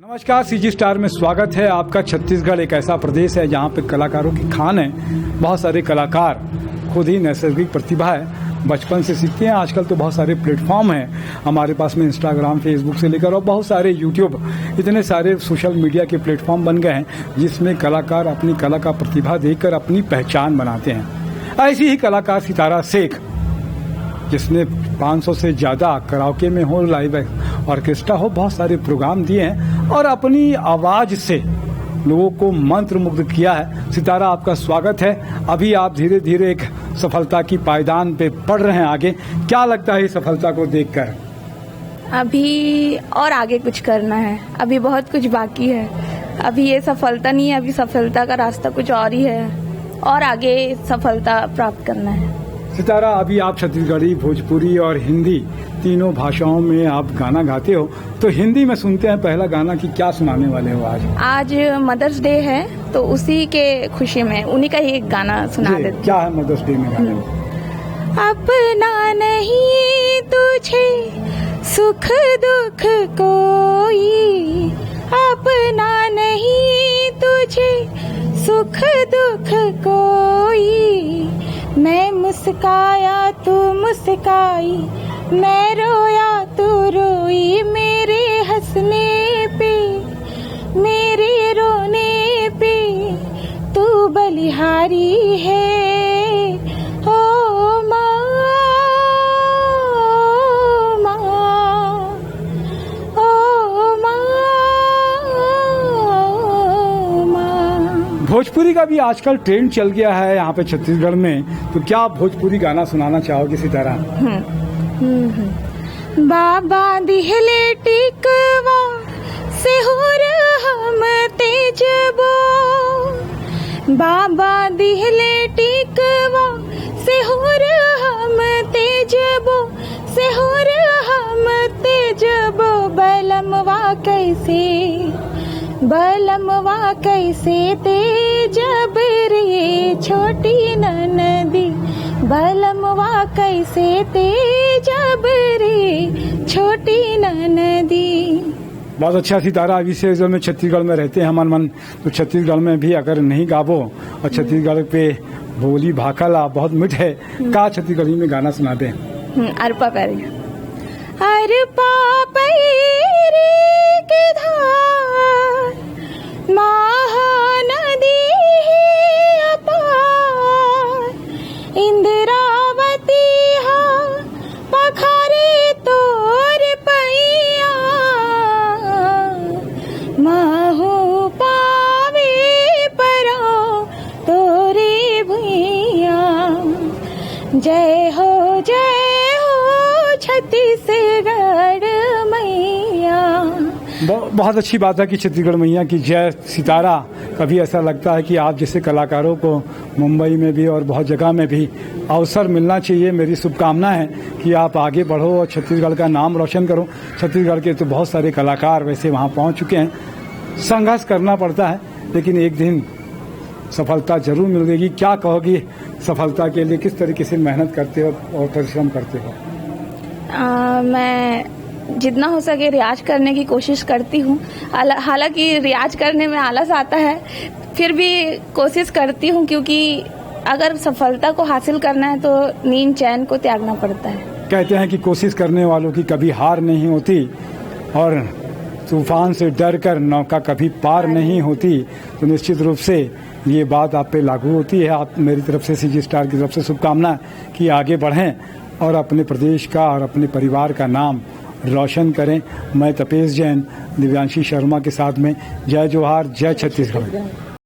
नमस्कार, CG star में स्वागत है आपका। छत्तीसगढ़ एक ऐसा प्रदेश है जहाँ पे कलाकारों की खान है। बहुत सारे कलाकार खुद ही नैसर्गिक प्रतिभा है, बचपन से सीखते हैं। आजकल तो बहुत सारे प्लेटफॉर्म हैं हमारे पास में, इंस्टाग्राम, फेसबुक से लेकर और बहुत सारे यूट्यूब, इतने सारे सोशल मीडिया के प्लेटफॉर्म बन गए हैं जिसमें कलाकार अपनी कला का प्रतिभा देकर अपनी पहचान बनाते हैं। ऐसी ही कलाकार सितारा शेख, जिसने 500 से ज़्यादा कराओके में हो, लाइव ऑर्केस्ट्रा हो, बहुत सारे प्रोग्राम दिए हैं और अपनी आवाज़ से लोगों को मंत्रमुग्ध किया है। सितारा, आपका स्वागत है। अभी आप धीरे धीरे एक सफलता की पायदान पे बढ़ रहे हैं आगे। क्या लगता है इस सफलता को देखकर? अभी और आगे कुछ करना है, अभी बहुत कुछ बाकी है। अभी ये सफलता नहीं है, अभी सफलता का रास्ता कुछ और ही है और आगे सफलता प्राप्त करना है। सितारा, अभी आप छत्तीसगढ़ी, भोजपुरी और हिंदी तीनों भाषाओं में आप गाना गाते हो, तो हिंदी में सुनते हैं पहला गाना कि क्या सुनाने वाले हो आज? आज मदर्स डे है तो उसी के खुशी में उन्हीं का ही एक गाना सुना देते। क्या है मदर्स डे में गाना? अपना नहीं तुझे सुख दुख कोई, अपना नहीं तुझे सुख दुख कोई, मैं मुस्काया तू मुस्काई, मैं रोया तू रोई, मेरे हंसने पे मेरे रोने पे तू बलिहारी है। ओ माँ, ओ माँ। भोजपुरी का भी आजकल ट्रेंड चल गया है यहाँ पे छत्तीसगढ़ में, तो क्या आप भोजपुरी गाना सुनाना चाहोगे सितारा? बाबा दिहले टिकवा सेहुर हम तेजबो, बाबा दिहले टिकवा सेहुर हम तेजबो, सेहुर हम तेजबो, बलमवा कैसे बलमवा कैसे तेजब रे छोटी ननदी, बलमवा कैसे तेजब रे छोटी ननदी। बहुत अच्छा सितारा। अभी से जो में छत्तीसगढ़ में रहते हैं हमारे मन, तो छत्तीसगढ़ में भी अगर नहीं गाबो और छत्तीसगढ़ पे बोली भाखला बहुत मिठ है, का छत्तीसगढ़ी में गाना सुना दे? अरपा पैरी, अरपा पैरी के धार महानदी अपार, इंद्रावती हा पखारे तोर पैया, महू पावे परो तोरे भैया, जय हो छत्तीसगढ़ मैया। बहुत अच्छी बात है कि छत्तीसगढ़ मैया की जय। सितारा, कभी ऐसा लगता है कि आप जैसे कलाकारों को मुंबई में भी और बहुत जगह में भी अवसर मिलना चाहिए। मेरी शुभकामना है कि आप आगे बढ़ो और छत्तीसगढ़ का नाम रोशन करो। छत्तीसगढ़ के तो बहुत सारे कलाकार वैसे वहाँ पहुँच चुके हैं। संघर्ष करना पड़ता है लेकिन एक दिन सफलता जरूर मिलेगी। क्या कहोगी सफलता के लिए, किस तरीके से मेहनत करते हो और परिश्रम करते हो? मैं जितना हो सके रियाज करने की कोशिश करती हूँ। हालांकि रियाज करने में आलस आता है, फिर भी कोशिश करती हूँ, क्योंकि अगर सफलता को हासिल करना है तो नींद चैन को त्यागना पड़ता है। कहते हैं कि कोशिश करने वालों की कभी हार नहीं होती और तूफान से डर कर नौका कभी पार नहीं होती। तो निश्चित रूप से ये बात आप पे लागू होती है। आप मेरी तरफ से, सीजी स्टार की तरफ से शुभकामना कि आगे बढ़ें और अपने प्रदेश का और अपने परिवार का नाम रोशन करें। मैं तपेश जैन, दिव्यांशी शर्मा के साथ में जय जोहार, जय छत्तीसगढ़।